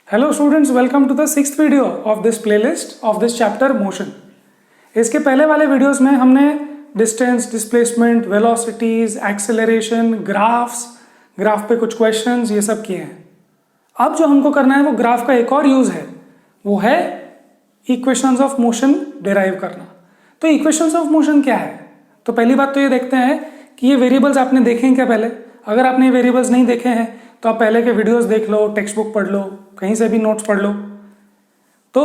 Hello students, welcome to the sixth video of this playlist of this chapter motion. इसके पहले वाले videos में हमने distance, displacement, velocities, acceleration, graph पे कुछ क्वेश्चंस ये सब किए हैं. अब जो हमको करना है वो ग्राफ का एक और यूज है, वो है इक्वेशंस ऑफ मोशन डिराइव करना. तो इक्वेशंस ऑफ मोशन क्या है? तो पहली बात तो ये देखते हैं कि ये वेरिएबल्स आपने देखे हैं क्या पहले. अगर आपने ये वेरिएबल्स नहीं देखे हैं तो आप पहले के वीडियोस देख लो, टेक्स्ट बुक पढ़ लो, कहीं से भी नोट्स पढ़ लो. तो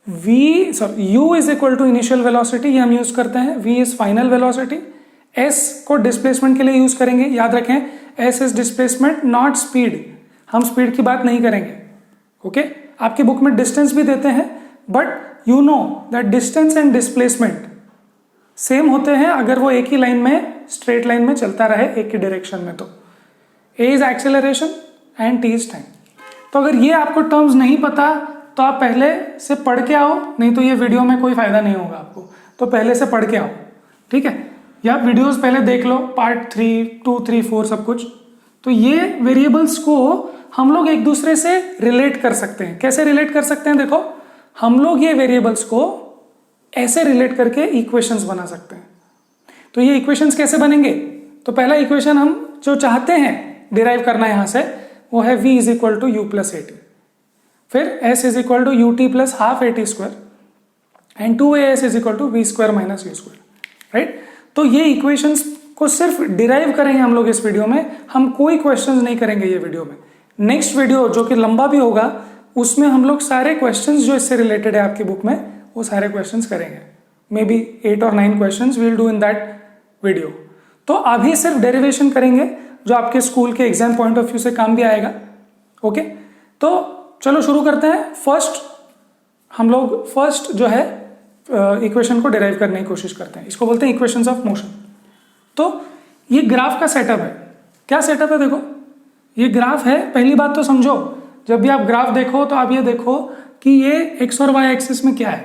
u is equal to initial velocity, ये हम यूज करते हैं. v is final velocity. s को डिस्प्लेसमेंट के लिए यूज करेंगे. याद रखें s is displacement not speed. हम स्पीड की बात नहीं करेंगे. ओके आपकी बुक में डिस्टेंस भी देते हैं, but you know that distance and displacement same होते हैं अगर वो एक ही लाइन में, स्ट्रेट लाइन में चलता रहे एक ही डायरेक्शन में. तो a is acceleration and t is time. तो अगर ये आपको टर्म्स नहीं पता तो आप पहले से पढ़ के आओ, नहीं तो ये वीडियो में कोई फायदा नहीं होगा आपको. तो पहले से पढ़ के आओ, ठीक है. या वीडियोस पहले देख लो, पार्ट 3, 2, 3, 4 सब कुछ. तो ये वेरिएबल्स को हम लोग एक दूसरे से रिलेट कर सकते हैं. कैसे रिलेट कर सकते हैं? देखो, हम लोग ये वेरिएबल्स को ऐसे रिलेट करके इक्वेशंस बना सकते हैं. तो ये इक्वेशंस कैसे बनेंगे? तो पहला इक्वेशन हम जो चाहते हैं डिराइव करना यहां से, वो है v is equal to you plus a t. फिर s is equal to u t plus half a t square and 2as is equal to we square minus you square. Right. तो ये इक्वेशंस को सिर्फ डिराइव करेंगे हम लोग इस वीडियो में. हम कोई क्वेश्चंस नहीं करेंगे ये वीडियो में. नेक्स्ट वीडियो जो कि लंबा भी होगा, उसमें हम लोग सारे क्वेश्चंस जो इससे रिलेटेड है आपकी बुक में, वो सारे क्वेश्चंस करेंगे. मे बी 8 और 9 questions we will do in that video. तो अभी सिर्फ डेरिवेशन करेंगे जो आपके स्कूल के एग्जाम पॉइंट ऑफ व्यू से काम भी आएगा. ओके तो चलो शुरू करते हैं. हम लोग फर्स्ट जो है इक्वेशन को डिराइव करने की कोशिश करते हैं. इसको बोलते हैं इक्वेशंस ऑफ मोशन. तो ये ग्राफ का सेटअप है. क्या सेटअप है? देखो, ये ग्राफ है. पहली बात तो समझो, जब भी आप ग्राफ देखो तो आप ये देखो कि ये एक्स और वाई एक्सिस में क्या है.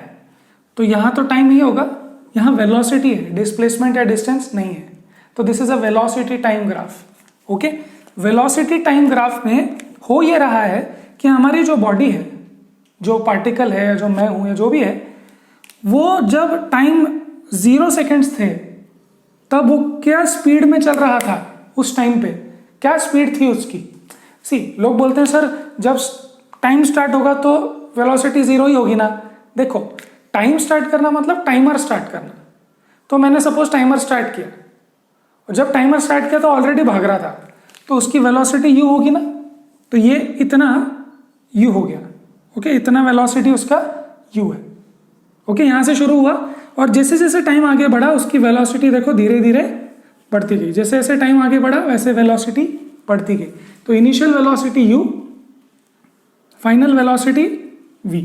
तो यहां तो टाइम ही होगा, यहां वेलोसिटी है, डिस्प्लेसमेंट या डिस्टेंस नहीं है. तो this is a velocity time graph. Okay, velocity time graph में हो ये रहा है कि हमारी जो बॉडी है, जो पार्टिकल है, जो मैं हूं या जो भी है, वो जब टाइम 0 सेकेंड्स थे तब वो क्या स्पीड में चल रहा था. उस टाइम पे क्या स्पीड थी उसकी. लोग बोलते हैं सर जब टाइम स्टार्ट होगा तो वेलोसिटी 0 ही होगी ना. देखो, टाइम स्टार्ट करना मतलब टाइमर स्टार्ट करना. तो मैंने सपोज टाइमर स्टार्ट किया, और जब टाइमर स्टार्ट किया तो ऑलरेडी भाग रहा था, तो उसकी वेलोसिटी u होगी ना. तो ये इतना u हो गया. ओके, इतना वेलोसिटी उसका u है. ओके, यहां से शुरू हुआ और जैसे जैसे टाइम आगे बढ़ा उसकी वेलोसिटी देखो धीरे धीरे बढ़ती गई. जैसे जैसे टाइम आगे बढ़ा वैसे वेलोसिटी बढ़ती गई. तो initial velocity u, final velocity v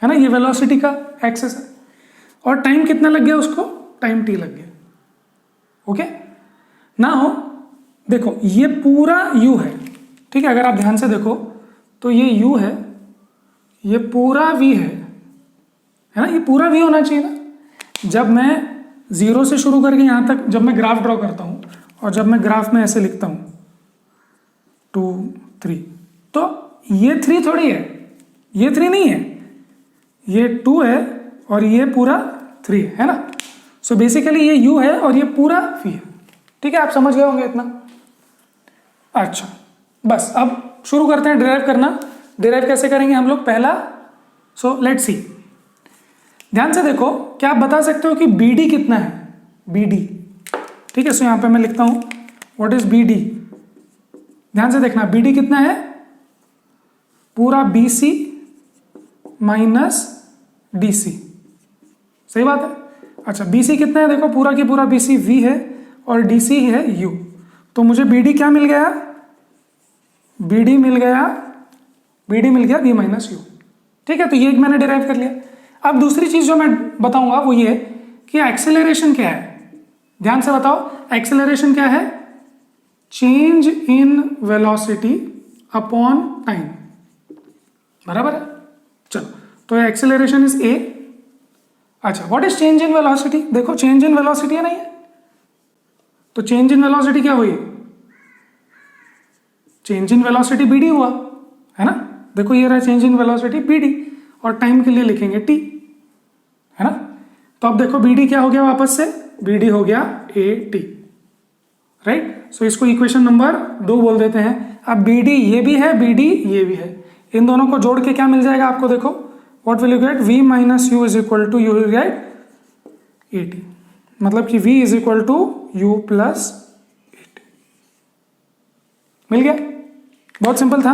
है ना. ये वेलोसिटी का एक्सेस है. और टाइम कितना लग गया उसको? टाइम t लग गया. ओके, ना हो देखो, ये पूरा u है. ठीक है, अगर आप ध्यान से देखो तो ये u है, ये पूरा v है ना. ये पूरा v होना चाहिए ना. जब मैं 0 से शुरू करके यहां तक जब मैं ग्राफ ड्रॉ करता हूं, और जब मैं ग्राफ में ऐसे लिखता हूं 2, 3, तो ये 3 थोड़ी है, ये 3 नहीं है, ये 2 है और ये पूरा 3 है ना. सो बेसिकली ये u है और ये पूरा v है. ठीक है, आप समझ गए होंगे इतना. अच्छा, बस अब शुरू करते हैं डिराइव करना. डिराइव कैसे करेंगे हम लोग? पहला, सो लेट्स सी. ध्यान से देखो, क्या आप बता सकते हो कि BD कितना है? BD. ठीक है, सो यहां पे मैं लिखता हूं व्हाट इज BD. ध्यान से देखना, BD कितना है? पूरा BC माइनस DC. सही बात है. अच्छा, BC कितना है? देखो, पूरा की पूरा BC V है और DC है U. तो मुझे BD क्या मिल गया? BD मिल गया V माइनस U. ठीक है, तो ये मैंने डिराइव कर लिया. अब दूसरी चीज जो मैं बताऊंगा वो ये कि एक्सेलरेशन क्या है. ध्यान से बताओ, एक्सेलरेशन क्या है? Change in velocity upon time. बराबर है. चलो, तो एक्सेलरेशन इज A. अच्छा, what is change in velocity? देखो, चेंज इन वेलोसिटी है नहीं है, तो चेंज इन वेलोसिटी क्या हुई? चेंज इन वेलोसिटी BD हुआ है ना. देखो ये रहा change in velocity B D, और टाइम के लिए लिखेंगे टी, है ना। तो अब देखो बी डी क्या हो गया वापस से, बी डी हो गया ए टी, राइट। सो इसको इक्वेशन नंबर 2 बोल देते हैं। अब बी डी ये भी है, बी डी ये भी है, इन दोनों को जोड़ के क्या मिल जाएगा आपको, देखो what will you get, v minus u is equal to you will get a t, मतलब कि v is equal to you plus A t. मिल गया, बहुत सिंपल था।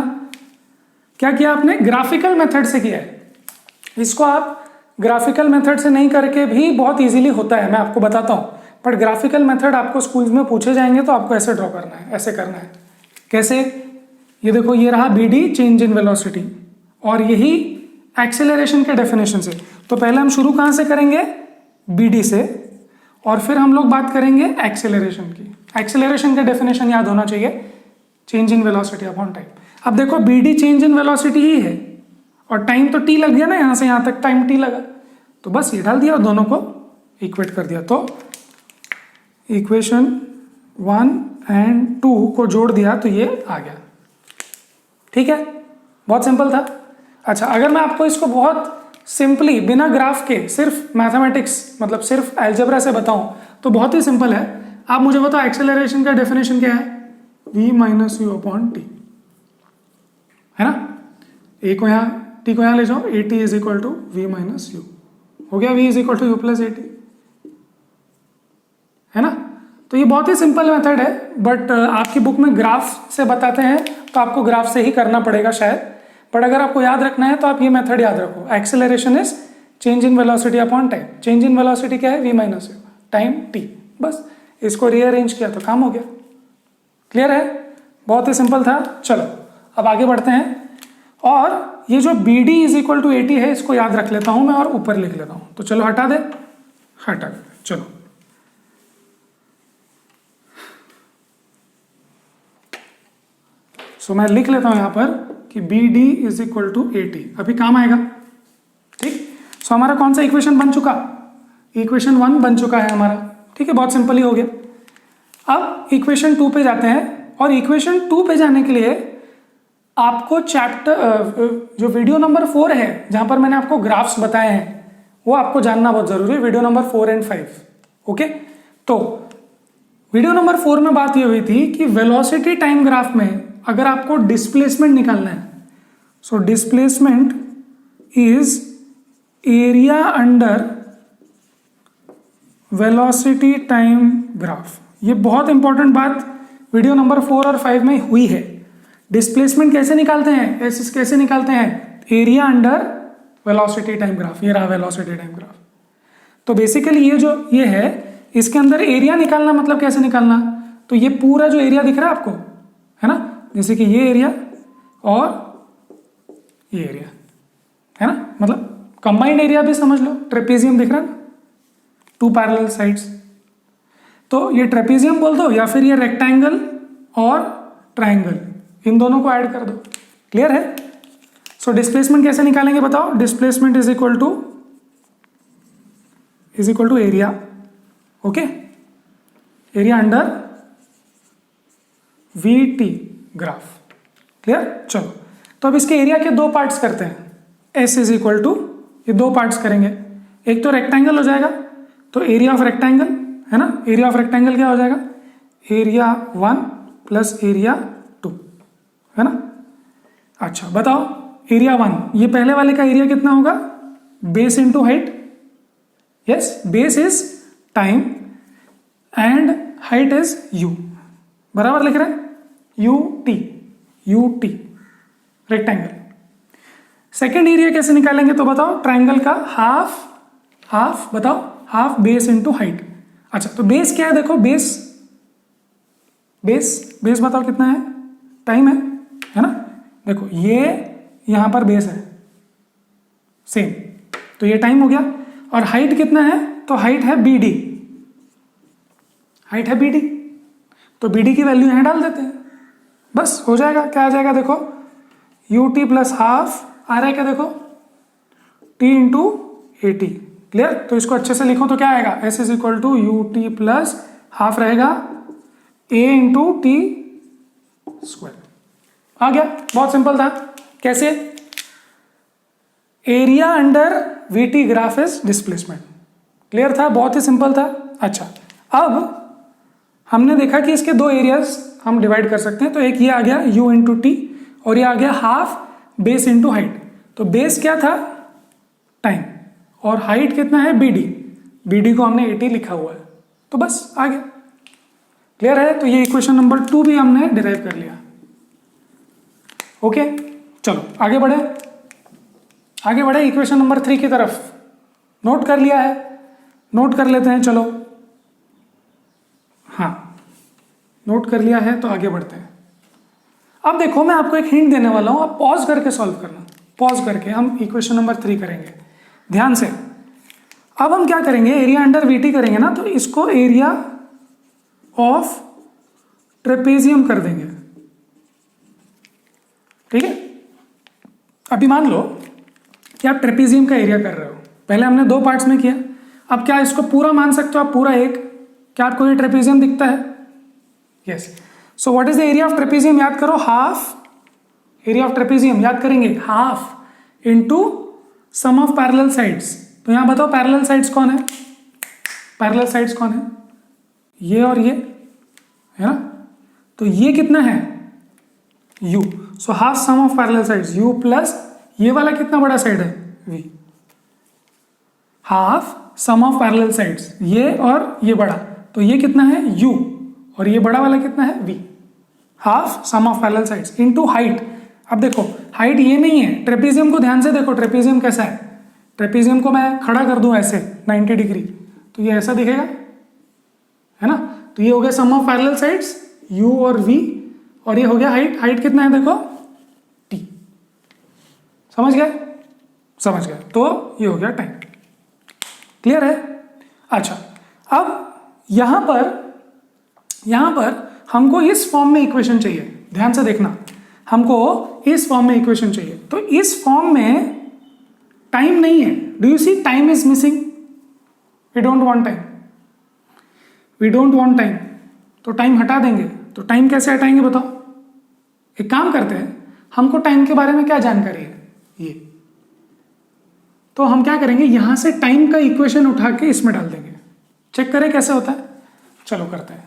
क्या किया आपने, ग्राफिकल मेथड से किया है। इसको आप ग्राफिकल मेथड से नहीं करके भी बहुत इजीली होता है, मैं आपको बताता हूं। बट ग्राफिकल मेथड आपको स्कूल्स में पूछे जाएंगे तो आपको ऐसे ड्रॉ करना है, ऐसे करना है। कैसे, ये देखो ये रहा B D change in velocity, और यही एक्सेलरेशन के डेफिनेशन से। तो पहले हम शुरू कहां से करेंगे, बी डी से, और फिर हम लोग बात करेंगे एक्सेलरेशन की। एक्सेलरेशन का डेफिनेशन याद होना चाहिए, change in velocity upon time. अब देखो B D change in velocity ही है, और टाइम तो टी लग गया ना, यहां से यहां तक टाइम टी लगा, तो बस ये डाल दिया और दोनों को इक्वेट कर दिया। तो इक्वेशन 1 एंड 2 को जोड़ दिया तो ये आ गया, ठीक है, बहुत सिंपल था। अच्छा, अगर मैं आपको इसको बहुत सिंपली बिना ग्राफ के सिर्फ मैथमेटिक्स मतलब सिर्फ अलजेब्रा से बताऊं तो बहुत ही सिंपल है। आप मुझे बताओ एक्सेलरेशन का डेफिनेशन क्या है, v minus u upon T, है ना। ए को यहाँ टी को यहाँ ले जाओ, a t is equal to v minus u, हो गया v is equal to you plus A t, है ना। तो ये बहुत ही सिंपल मेथड है, बट आपकी बुक में ग्राफ से बताते हैं तो आपको ग्राफ से ही करना पड़ेगा शायद। बट अगर आपको याद रखना है तो आप ये मेथड याद रखो, acceleration is change in velocity upon time. Change in velocity क्या है, v minus you, time t, बस इसको रीअरेंज किया तो काम हो गया। क्लियर है, बहुत ही सिंपल था। चलो अब आगे बढ़ते हैं, और ये जो B D is equal to a t है इसको याद रख लेता हूं मैं और ऊपर लिख लेता हूं। तो चलो हटा दे, हटा दे, चलो सो मैं लिख लेता हूं यहां पर कि B D is equal to a t, अभी काम आएगा, ठीक। सो हमारा कौन सा इक्वेशन बन चुका, इक्वेशन 1 बन चुका है हमारा, ठीक है, बहुत सिंपल ही हो गया। अब इक्वेशन 2 पे जाते हैं, और इक्वेशन 2 पे जाने के लिए आपको चैप्टर जो वीडियो नंबर 4 है जहां पर मैंने आपको ग्राफ्स बताए हैं वो आपको जानना बहुत जरूरी है, वीडियो नंबर 4 एंड 5, ओके। तो वीडियो नंबर 4 में बात ये हुई थी कि वेलोसिटी टाइम ग्राफ में अगर आपको डिस्प्लेसमेंट निकालना है, so displacement is area under velocity time graph. ये बहुत इंपॉर्टेंट बात वीडियो नंबर 4 और 5 में हुई है। डिस्प्लेसमेंट कैसे निकालते हैं, कैसे निकालते हैं, area under velocity time graph. ये रहा वेलोसिटी टाइम ग्राफ। तो बेसिकली ये जो ये है इसके अंदर एरिया निकालना, मतलब कैसे निकालना, तो ये पूरा जो एरिया दिख रहा है आपको, है ना, जैसे कि ये एरिया और ये एरिया, है ना, मतलब कंबाइंड एरिया भी समझ लो, ट्रेपेजियम दिख रहा है ना, 2 पैरेलल साइड्स, तो ये ट्रेपेजियम बोल दो या फिर ये रेक्टेंगल और ट्राइंगल, इन दोनों को ऐड कर दो। क्लियर है। सो डिस्प्लेसमेंट कैसे निकालेंगे बताओ, displacement is equal to area, okay, area under v t graph. Clear. चलो तो अब इसके एरिया के 2 पार्ट्स करते हैं, एस इज इक्वल टू, ये 2 पार्ट्स करेंगे, एक तो रेक्टेंगल हो जाएगा, तो एरिया ऑफ रेक्टेंगल, है ना, एरिया ऑफ रेक्टेंगल क्या हो जाएगा, एरिया 1 प्लस एरिया 2, है ना। अच्छा बताओ एरिया 1, ये पहले वाले का एरिया कितना होगा, base into height, yes, base is time and height is you, बराबर लिख रहे हैं, U T rectangle. Second area कैसे निकालेंगे तो बताओ, ट्राइंगल का हाफ बताओ, हाफ बेस इंटू हाइट। अच्छा तो बेस क्या है, देखो बेस बताओ कितना है, टाइम है ना, देखो ये यहां पर बेस है सेम, तो ये टाइम हो गया। और हाइट कितना है, तो हाइट है बी डी, तो बी डी की वैल्यू यहां डाल देते हैं, बस हो जाएगा। क्या आ जाएगा देखो, यू टी प्लस हाफ आ रहा है क्या, देखो t into a t. Clear. तो इसको अच्छे से लिखो तो क्या आएगा, s is equal to u t plus half रहेगा ए इंटू टी स्क्वायर। आ गया, बहुत सिंपल था। कैसे? Area under v t graph is displacement. Clear था? बहुत ही सिंपल था। अच्छा, अब हमने देखा कि इसके दो एरियाज हम डिवाइड कर सकते हैं। तो एक ये आ गया u इंटू टी और ये आ गया हाफ बेस इंटू हाइट। तो बेस क्या था? टाइम, और हाइट कितना है? bd। bd को हमने 80 लिखा हुआ है, तो बस आ गया। क्लियर है? तो ये इक्वेशन नंबर 2 भी हमने डिराइव कर लिया। ओके, चलो आगे बढ़े। आगे बढ़े इक्वेशन नंबर 3 की तरफ। नोट कर लिया है? नोट कर लेते हैं, चलो। हाँ, नोट कर लिया है तो आगे बढ़ते हैं। अब देखो, मैं आपको एक हिंट देने वाला हूं, आप पॉज करके सॉल्व करना। पॉज करके हम इक्वेशन नंबर 3 करेंगे, ध्यान से। अब हम क्या करेंगे? एरिया अंडर वीटी करेंगे ना, तो इसको एरिया ऑफ ट्रेपेजियम कर देंगे। ठीक है? अभी मान लो कि आप ट्रेपेजियम का एरिया कर रहे हो। पहले हमने 2 पार्ट्स में किया, अब क्या इसको पूरा मान सकते हो आप? पूरा एक। क्या आपको ये ट्रेपेजियम दिखता है? Yes. So what is the area of trapezium? याद करो, हाफ। एरिया ऑफ ट्रेपेजियम याद करेंगे, half into sum of parallel sides. तो यहां बताओ पैरेलल साइड्स कौन है? पैरेलल साइड्स कौन है? ये और ये, है ना? तो ये कितना है? u। So half sum of parallel sides u plus ये वाला कितना बड़ा साइड है? v। Half sum of parallel sides, ये और ये बड़ा, तो ये कितना है? u, और ये बड़ा वाला कितना है? v। Half sum of parallel sides into height. अब देखो, हाइट ये नहीं है। ट्रेपेजियम को ध्यान से देखो, ट्रेपेजियम कैसा है? ट्रेपेजियम को मैं खड़ा कर दूं ऐसे 90 डिग्री, तो ये ऐसा दिखेगा, है ना? तो ये हो गया सम ऑफ पैरेलल साइड्स u और v, और ये हो गया हाइट। हाइट कितना है देखो? t। समझ गए? समझ गए। तो ये हो गया टाइम। क्लियर है? अच्छा, अब यहां पर हमको इस फॉर्म में इक्वेशन चाहिए। ध्यान से देखना, हमको इस फॉर्म में इक्वेशन चाहिए। तो इस फॉर्म में टाइम नहीं है। Do you see? Time is missing. We don't want time, we don't want time. तो टाइम हटा देंगे। तो टाइम कैसे हटाएंगे बताओ? एक काम करते हैं, हमको टाइम के बारे में क्या जानकारी है? ये तो हम क्या करेंगे, यहां से टाइम का इक्वेशन उठा के इसमें डाल देंगे। चेक करें कैसे होता है। चलो करते हैं।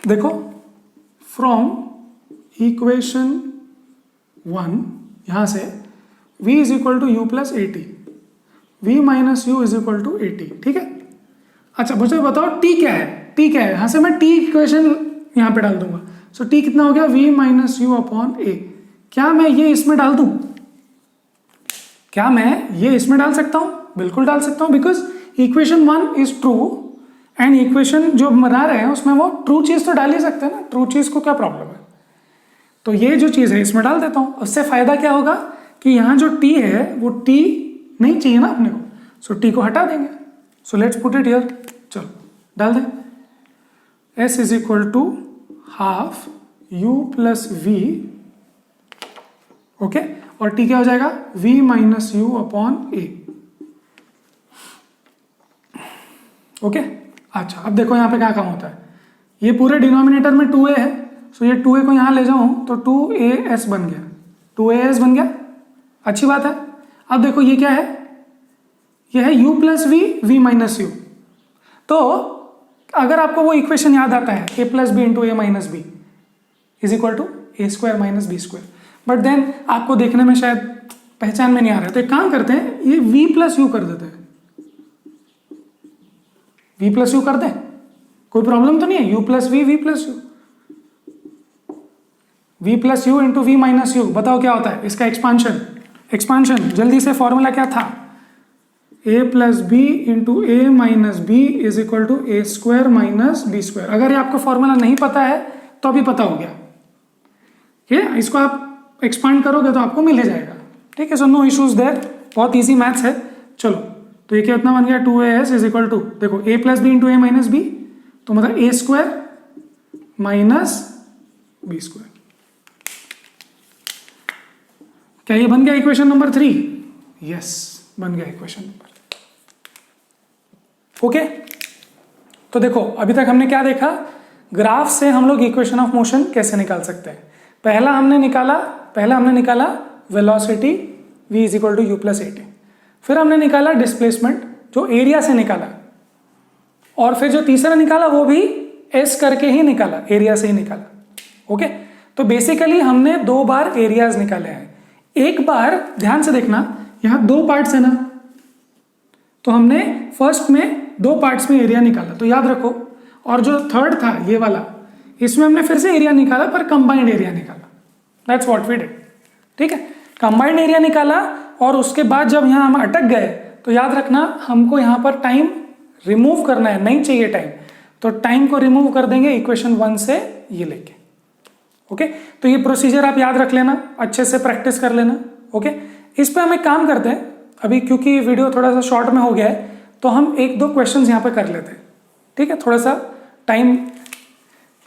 देखो, फ्रॉम इक्वेशन 1 यहां से v is equal to you plus A t, v minus u is equal to a t. ठीक है? अच्छा, मुझे बताओ t क्या है? t क्या है? यहां से मैं t इक्वेशन यहां पे डाल दूंगा। सो t कितना हो गया? v माइनस यू अपॉन ए। क्या मैं ये इसमें डाल दूं? क्या मैं ये इसमें डाल सकता हूं? बिल्कुल डाल सकता हूं, because equation 1 is true and equation जो बना रहे हैं उसमें वो ट्रू चीज तो डाल ही सकते हैं ना। ट्रू चीज को क्या प्रॉब्लम है? तो ये जो चीज है इसमें डाल देता हूं। उससे फायदा क्या होगा कि यहां जो t है वो t नहीं चाहिए ना अपने को। सो t को हटा देंगे। So let's put it here. चलो डाल दें। s is equal to half u plus v। Okay, और t क्या हो जाएगा? v minus u upon a. Okay, अच्छा, अब देखो यहां पे क्या काम होता है। ये पूरे डिनोमिनेटर में 2a है, सो ये 2a को यहां ले जाऊं तो 2as बन गया। 2as बन गया, अच्छी बात है। अब देखो ये क्या है? ये है u plus v minus u. तो अगर आपको वो इक्वेशन याद आता है a plus B into A minus b is equal to a square minus B square, but then आपको देखने में शायद पहचान में नहीं आ रहा है, तो एक काम करते हैं, ये v प्लस यू कर देते हैं। v प्लस यू कर दें, कोई प्रॉब्लम तो नहीं है? u plus v plus u, v plus u into v minus u. बताओ क्या होता है इसका एक्सपांशन? एक्सपांशन जल्दी से, फॉर्मूला क्या था? a plus B into A minus b is equal to a square minus B square. अगर ये आपको फॉर्मूला नहीं पता है तो अभी पता हो गया। ठीक है, इसको आप एक्सपांड करोगे तो आपको मिल ही जाएगा। ठीक है, सो नो इश्यूज देयर, बहुत इजी मैथ्स है। चलो, तो ये कितना बन गया? 2as इज इक्वल टू, देखो a plus B into A minus B, तो मतलब A square minus B square. क्या ये बन गया इक्वेशन नंबर 3? यस, बन गया इक्वेशन नंबर। ओके, तो देखो अभी तक हमने क्या देखा? ग्राफ से हम लोग इक्वेशन ऑफ मोशन कैसे निकाल सकते हैं। पहला हमने निकाला velocity v is equal to you plus A T, फिर हमने निकाला डिस्प्लेसमेंट जो एरिया से निकाला, और फिर जो तीसरा निकाला वो भी s करके ही निकाला, एरिया से ही निकाला। ओके, तो बेसिकली हमने 2 बार एरियाज निकाले हैं। एक बार ध्यान से देखना, यहां 2 पार्ट्स है ना, तो हमने फर्स्ट में 2 पार्ट्स में एरिया निकाला, तो याद रखो। और जो थर्ड था ये वाला, इसमें हमने फिर से एरिया निकाला पर कंबाइंड एरिया निकाला। That's what we did. ठीक है, कंबाइंड एरिया निकाला, और उसके बाद जब यहां हम अटक गए तो याद रखना हमको यहां पर टाइम रिमूव करना है, नहीं चाहिए टाइम, तो टाइम को रिमूव कर देंगे इक्वेशन 1 से ये लेके। ओके, तो ये प्रोसीजर आप याद रख लेना, अच्छे से प्रैक्टिस कर लेना। ओके, इस पे हम एक काम करते हैं अभी, क्योंकि वीडियो थोड़ा सा शॉर्ट में हो गया है, तो हम 1-2 क्वेश्चंस यहाँ पे कर लेते हैं। ठीक है, थोड़ा सा टाइम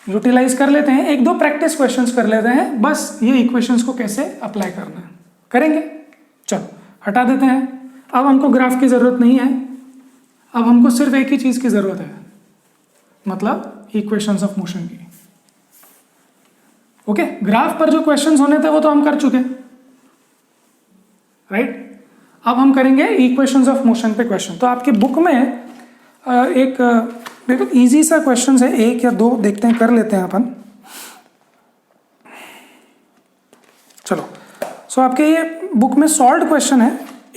यूटिलाइज कर लेते हैं, 1-2 प्रैक्टिस क्वेश्चंस कर लेते हैं, बस ये इक्वेशंस को कैसे अप्लाई करना है करेंगे। चलो हटा देते हैं, अब हमको ग्राफ की जरूरत नहीं है, अब हमको सिर्फ एक ही चीज की जरूरत है, मतलब इक्वेशंस ऑफ मोशन की। ओके, ग्राफ पर जो क्वेश्चंस होने थे वो तो हम कर चुके हैं, राइट। अब हम करेंगे इक्वेशंस ऑफ मोशन पे क्वेश्चन। तो आपकी बुक में एक देखो इजी सा क्वेश्चन है, 1 या 2 देखते हैं, कर लेते हैं अपन। चलो, सो आपके ये बुक में सॉल्व्ड क्वेश्चन है,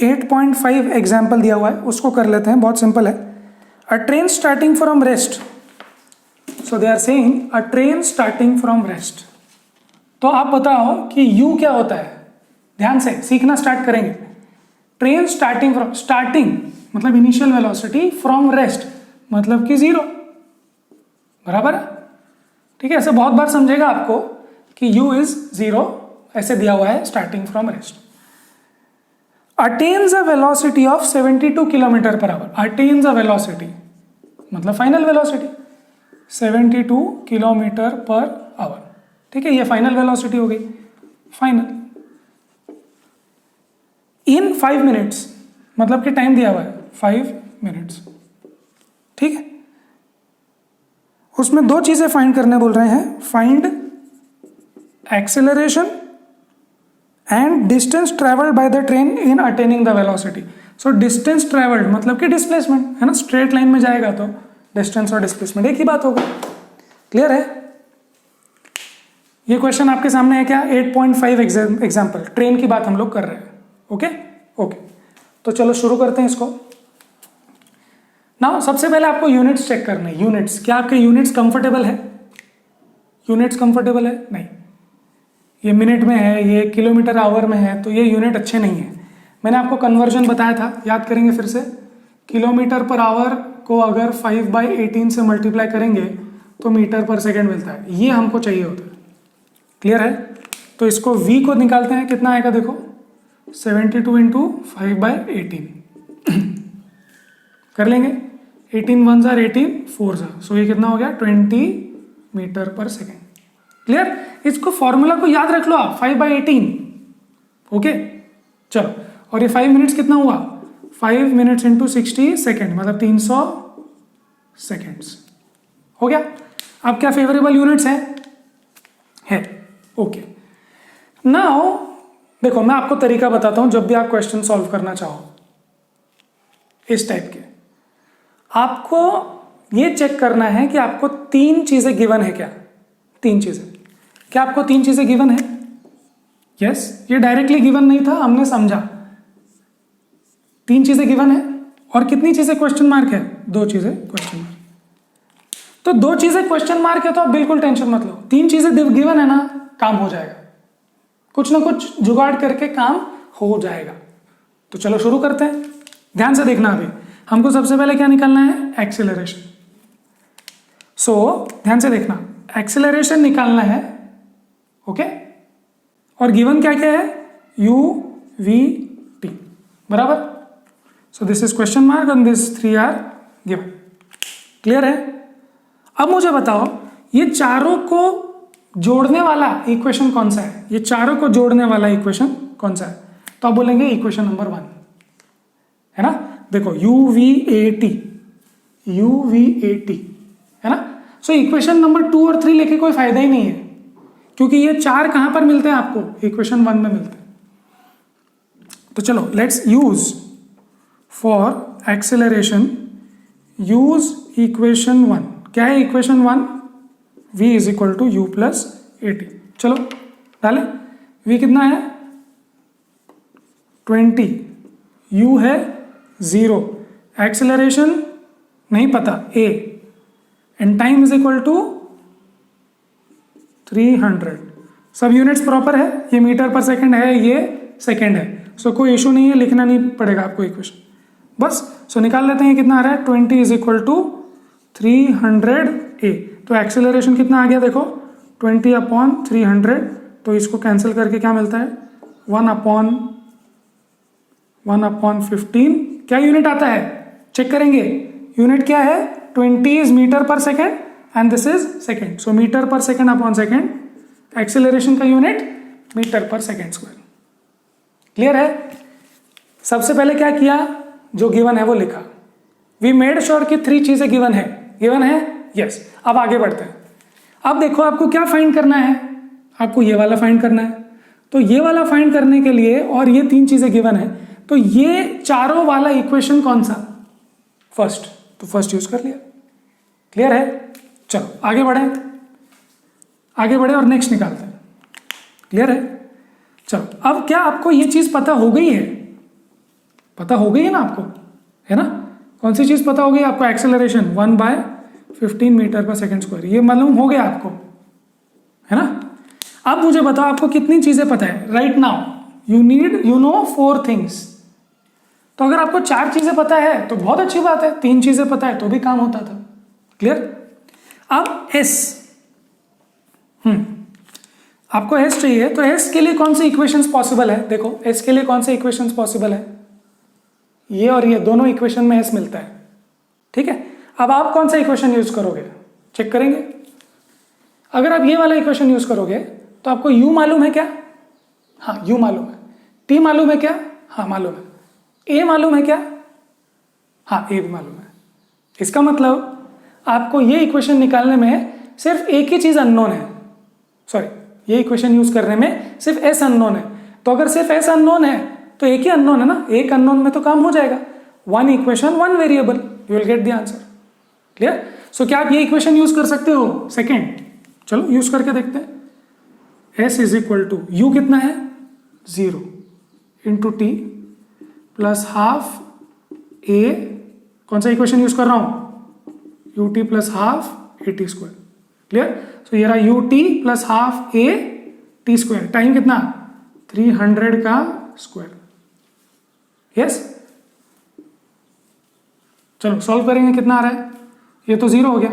8.5 एग्जाम्पल दिया हुआ है, उसको कर लेते हैं। बहुत सिंपल है। A train starting from rest, so they are saying a train starting from rest. तो आप बताओ कि u क्या होता है, ध्यान से सीखना स्टार्ट करेंगे। ट्रेन स्टार्टिंग फ्रॉम, स्टार्टिंग मतलब इनिशियल वेलोसिटी, फ्रॉम रेस्ट मतलब कि 0, बराबर है। ठीक है, ऐसे बहुत बार समझेगा आपको कि u इज 0, ऐसे दिया हुआ है starting from rest. Attains a velocity of 72 kilometre per hour, attains a velocity मतलब final velocity 72 kilometre per hour. ठीक है, ये फाइनल वेलोसिटी हो गई, फाइनल। इन 5 मिनट्स मतलब कि टाइम दिया हुआ है 5 मिनट्स। ठीक है, उसमें 2 चीजें फाइंड करने बोल रहे हैं, find acceleration and distance travelled by the train in attaining the velocity. So distance travelled मतलब कि डिस्प्लेसमेंट है ना, स्ट्रेट लाइन में जाएगा तो डिस्टेंस और डिस्प्लेसमेंट एक ही बात होगा। क्लियर है? ये क्वेश्चन आपके सामने है क्या, 8.5 एग्जाम्पल, ट्रेन की बात हम लोग कर रहे हैं। ओके ओके, तो चलो शुरू करते हैं इसको। नाउ सबसे पहले आपको यूनिट्स चेक करने हैं। यूनिट्स, क्या आपके यूनिट्स कंफर्टेबल है? यूनिट्स कंफर्टेबल है? नहीं, ये मिनट में है, ये किलोमीटर आवर में है, तो ये यूनिट अच्छे नहीं है। मैंने आपको कन्वर्जन बताया था, याद करेंगे फिर से। किलोमीटर पर आवर को अगर 5/18 से मल्टीप्लाई करेंगे तो मीटर पर सेकेंड मिलता है, ये हमको चाहिए होता है। क्लियर है? तो इसको v को निकालते हैं, कितना आएगा देखो, 72 इंटू 5/18 कर लेंगे। 18 1 जार 18 4 जार, सो ये कितना हो गया 20 मीटर पर सेकेंड। क्लियर? इसको फॉर्मूला को याद रख लो आप, 5/18। ओके चलो, और ये 5 मिनट्स कितना हुआ, 5 मिनट्स इंटू 60 सेकेंड मतलब 300 सेकेंड्स हो गया। अब क्या फेवरेबल यूनिट्स है? ओके, नाउ देखो मैं आपको तरीका बताता हूं, जब भी आप क्वेश्चन सॉल्व करना चाहो इस टाइप के, आपको ये चेक करना है कि आपको 3 चीजें गिवन है क्या। 3 चीजें, क्या आपको 3 चीजें गिवन है? यस, ये डायरेक्टली गिवन नहीं था, हमने समझा। 3 चीजें गिवन है, और कितनी चीजें क्वेश्चन मार्क है? 2 चीजें क्वेश्चन मार्क। तो 2 चीजें क्वेश्चन मार्क है तो आप बिल्कुल टेंशन मत लो, 3 चीजें गिवन है ना, काम हो जाएगा, कुछ ना कुछ जुगाड़ करके काम हो जाएगा। तो चलो शुरू करते हैं। ध्यान से देखना, अभी हमको सबसे पहले क्या निकालना है, एक्सेलरेशन। सो ध्यान से देखना, एक्सेलरेशन निकालना है। ओके, और गिवन क्या क्या है, u v t, बराबर। So this is question mark and this 3 are given. Clear है? अब मुझे बताओ ये चारों को जोड़ने वाला इक्वेशन कौन सा है, ये चारों को जोड़ने वाला इक्वेशन कौन सा है? तो आप बोलेंगे इक्वेशन नंबर 1 है ना। देखो UVAT है ना। सो इक्वेशन नंबर 2 और 3 लेके कोई फायदा ही नहीं है, क्योंकि ये 4 कहां पर मिलते हैं आपको, इक्वेशन 1 में मिलते हैं। तो चलो let's use for acceleration, use equation 1। क्या है equation 1? v is equal to you plus A T. चलो डालें, v कितना है 20, u है 0, एक्सेलरेशन नहीं पता a, and time is equal to 300। सब यूनिट्स प्रॉपर है, ये मीटर पर सेकंड है, ये सेकंड है, सो कोई इशू नहीं है, लिखना नहीं पड़ेगा आपको इक्वेशन, बस सो निकाल लेते हैं कितना आ रहा है 20 इज इक्वल टू 300 a। तो एक्सेलरेशन कितना आ गया देखो 20/300, तो इसको कैंसिल करके क्या मिलता है 1/15। क्या यूनिट आता है चेक करेंगे, यूनिट क्या है 20 is metre per second and this is second, so metre per second upon second, acceleration का unit metre per second square. Clear है? सबसे पहले क्या किया, जो गिवन है वो लिखा, वी मेड श्योर कि 3 चीजें गिवन है यस। अब आगे बढ़ते हैं। अब देखो आपको क्या फाइंड करना है, आपको ये वाला फाइंड करना है, तो ये वाला फाइंड करने के लिए, और ये 3 चीजें गिवन है, तो ये चारों वाला इक्वेशन कौन सा फर्स्ट, तो फर्स्ट यूज कर लिया। क्लियर है? चलो आगे बढ़े और नेक्स्ट निकालते हैं। क्लियर है? चलो अब क्या आपको ये चीज पता हो गई है, पता हो गई है ना आपको, है ना? कौन सी चीज पता हो गई आपको, acceleration 1/15 metre per second square, ये मालूम हो गया आपको, है ना? अब मुझे बताओ आपको कितनी चीजें पता है right now, you know 4 things. तो अगर आपको 4 चीजें पता है तो बहुत अच्छी बात है, 3 चीजें पता है तो भी काम होता था। क्लियर? अब एस, आपको एस चाहिए, तो एस के लिए कौन से इक्वेशंस पॉसिबल है, देखो एस के लिए कौन से इक्वेशंस पॉसिबल है, ये और ये दोनों इक्वेशन में एस मिलता है। ठीक है, अब आप कौन सा इक्वेशन यूज करोगे चेक करेंगे। अगर आप ये वाला इक्वेशन यूज करोगे तो आपको u मालूम है क्या, हाँ u मालूम है, t मालूम है क्या, हाँ मालूम है, a मालूम है क्या, हाँ a भी मालूम है। इसका मतलब आपको ये इक्वेशन निकालने में सिर्फ एक ही चीज अननोन है, सॉरी ये इक्वेशन यूज करने में सिर्फ s अननोन है। तो अगर सिर्फ s अननोन है तो एक ही अननोन है ना, एक अननोन में तो काम हो जाएगा, 1 equation 1 variable, you will get the answer. Clear? So क्या आप ये इक्वेशन यूज कर सकते हो सेकेंड, चलो यूज करके देखते हैं। s is equal to u कितना है 0 into t plus half a, कौन सा इक्वेशन यूज कर रहा हूं ut plus half a t square. Clear? So ये रहा ut plus half a t square, time कितना 300 का स्क्वायर। यस, चलो सॉल्व करेंगे, कितना आ रहा है, ये तो 0 हो गया,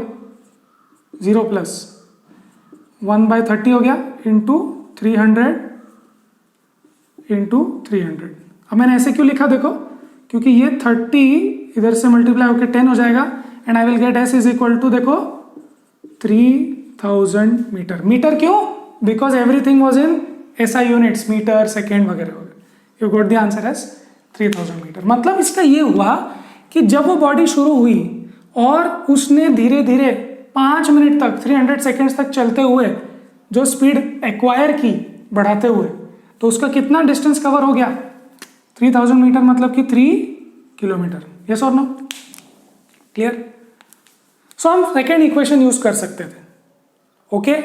0 प्लस 1/30 हो गया इंटू 300 इंटू 300। अब मैंने ऐसे क्यों लिखा देखो, क्योंकि ये 30 इधर से मल्टीप्लाई होकर 10 हो जाएगा and I will get s is equal to देखो 3000 मीटर। मीटर क्यों, because everything was in SI units, metre second वगैरह वगैरह, you got the answer as 3000 metre. मतलब इसका ये हुआ कि जब वो बॉडी शुरू हुई और उसने धीरे धीरे 5 मिनट तक 300 सेकेंड्स तक चलते हुए जो स्पीड एक्वायर की बढ़ाते हुए, तो उसका कितना डिस्टेंस कवर हो गया 3000 मीटर, मतलब कि 3 किलोमीटर। यस और नो? क्लियर? सो हम सेकेंड इक्वेशन यूज कर सकते थे। ओके,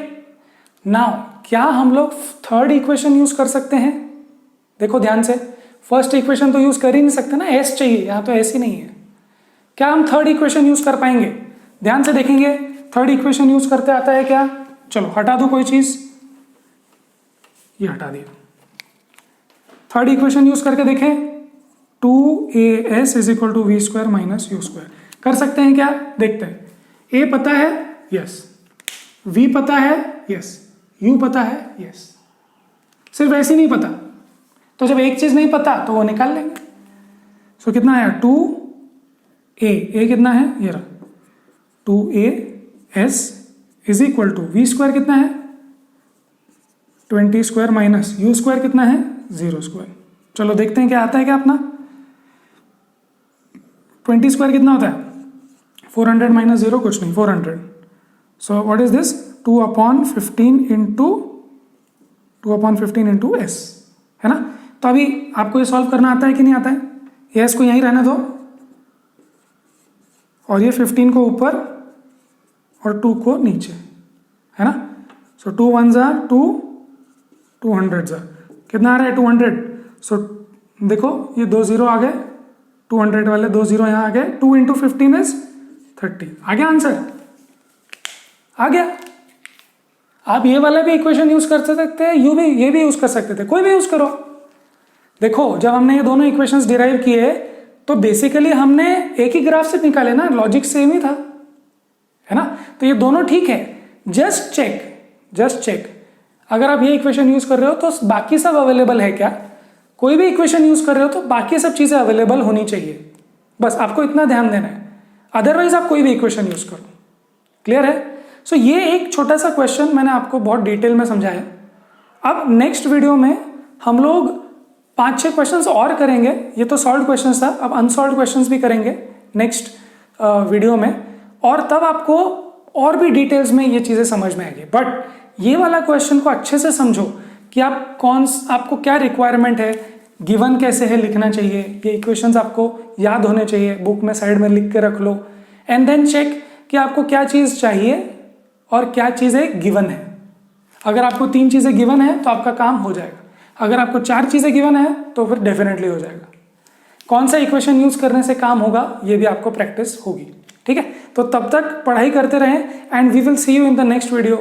नाउ क्या हम लोग थर्ड इक्वेशन यूज कर सकते हैं? देखो ध्यान से, फर्स्ट इक्वेशन तो यूज कर ही नहीं सकते ना, एस चाहिए, यहां तो एस ही नहीं है। क्या हम थर्ड इक्वेशन यूज कर पाएंगे? ध्यान से देखेंगे, थर्ड इक्वेशन यूज करते आता है क्या? चलो हटा दो कोई चीज, ये हटा दिया। थर्ड इक्वेशन यूज करके देखें, 2as is equal to we square minus you square. कर सकते हैं क्या? देखते हैं। a पता है, यस, v पता है, यस, u पता है, यस, सिर्फ ऐसे नहीं पता, तो जब एक चीज नहीं पता तो वो निकाल लेंगे। सो कितना है 2a कितना है, ये रहा 2as is equal to we square कितना है 20 स्क्वायर माइनस यू स्क्वायर कितना है 0 स्क्वायर। चलो देखते हैं क्या आता है क्या अपना। 20 स्क्वायर कितना होता है 400 माइनस 0 कुछ नहीं 400। सो what is this 2/15 into 2/15 into S, है ना। तो अभी आपको ये सॉल्व करना आता है कि नहीं आता है? ये एस को यहीं रहने दो और ये 15 को ऊपर और 2 को नीचे, है ना। सो 2 1 ज़ा 2, 200 ज़ा कितना आ रहा है 200। सो देखो ये 2 0 आ गए, 200 वाले 2 0 यहाँ आ गए, 2 इंटू 15 इज 30। आ गया आंसर, आ गया। आप ये वाला भी इक्वेशन यूज कर सकते हैं, ये भी यूज कर सकते थे, कोई भी यूज करो। देखो जब हमने ये दोनों इक्वेशंस डिराइव किए तो बेसिकली हमने एक ही ग्राफ से निकाले ना, लॉजिक सेम ही था, है ना। तो ये दोनों ठीक है। जस्ट चेक अगर आप ये इक्वेशन यूज कर रहे हो तो बाकी सब अवेलेबल है क्या? कोई भी इक्वेशन यूज कर रहे हो तो बाकी सब चीजें अवेलेबल होनी चाहिए, बस आपको इतना ध्यान देना है। अदरवाइज आप कोई भी इक्वेशन यूज करो। क्लियर है? सो ये एक छोटा सा क्वेश्चन मैंने आपको बहुत डिटेल में समझाया। अब नेक्स्ट वीडियो में हम लोग 5-6 क्वेश्चंस और करेंगे। ये तो सॉल्व क्वेश्चंस था, अब अनसॉल्व क्वेश्चंस भी करेंगे नेक्स्ट वीडियो में, और तब आपको और भी डिटेल्स में ये चीजें समझ में आएगी। बट ये वाला क्वेश्चन को अच्छे से समझो कि आपको क्या रिक्वायरमेंट है, गिवन कैसे है लिखना चाहिए, ये इक्वेशंस आपको याद होने चाहिए, बुक में साइड में लिख के रख लो, एंड देन चेक कि आपको क्या चीज चाहिए और क्या चीजें गिवन है। अगर आपको 3 चीजें गिवन है तो आपका काम हो जाएगा, अगर आपको 4 चीजें गिवन है तो फिर डेफिनेटली हो जाएगा। कौन सा इक्वेशन यूज करने से काम होगा ये भी आपको प्रैक्टिस होगी, ठीक है। तो तब तक पढ़ाई करते रहें and we will see you in the next video.